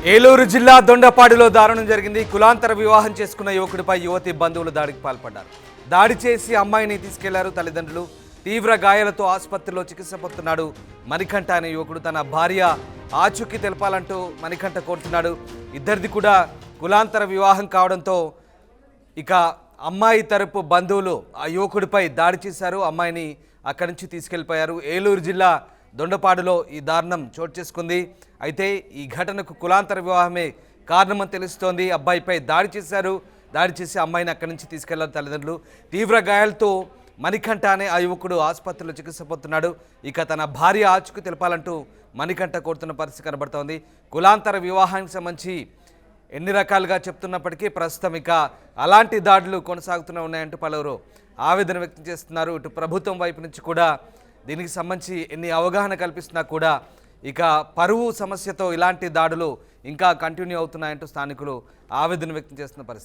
ఏలూరు జిల్లా దొండపాడులో దారుణం జరిగింది. కులాంతర వివాహం చేసుకున్న యువకుడిపై యువతి బంధువులు దాడికి పాల్పడ్డారు. దాడి చేసి అమ్మాయిని తీసుకెళ్లారు తల్లిదండ్రులు. తీవ్ర గాయాలతో ఆసుపత్రిలో చికిత్స పొందుతున్నాడు మణికంఠ అనే యువకుడు. తన భార్య ఆచూకీ తెలపాలంటూ మణికంఠ కోరుతున్నాడు. ఇద్దరిది కూడా కులాంతర వివాహం కావడంతో ఇక అమ్మాయి తరపు బంధువులు ఆ యువకుడిపై దాడి చేశారు. అమ్మాయిని అక్కడి నుంచి తీసుకెళ్లిపోయారు. ఏలూరు జిల్లా దొండపాడులో ఈ దారుణం చోటు చేసుకుంది. అయితే ఈ ఘటనకు కులాంతర వివాహమే కారణమని తెలుస్తోంది. అబ్బాయిపై దాడి చేశారు. దాడి చేసి అమ్మాయిని అక్కడి నుంచి తీసుకెళ్లారు తల్లిదండ్రులు. తీవ్ర గాయాలతో మణికంఠ అనే ఆ యువకుడు ఆసుపత్రిలో చికిత్స పొందుతున్నాడు. ఇక తన భార్య ఆచూకీ తెలపాలంటూ మణికంఠ కోరుతున్న పరిస్థితి కనబడుతోంది. కులాంతర వివాహానికి సంబంధించి ఎన్ని రకాలుగా చెప్తున్నప్పటికీ ప్రస్తుతం ఇక అలాంటి దాడులు కొనసాగుతూనే ఉన్నాయంటూ పలువురు ఆవేదన వ్యక్తం చేస్తున్నారు. ఇటు ప్రభుత్వం వైపు నుంచి కూడా దీనికి సంబంధించి ఎన్ని అవగాహన కల్పిస్తున్నా కూడా ఇక పరువు సమస్యతో ఇలాంటి దాడులు ఇంకా కంటిన్యూ అవుతున్నాయంటూ స్థానికులు ఆవేదన వ్యక్తం చేస్తున్న పరిస్థితి.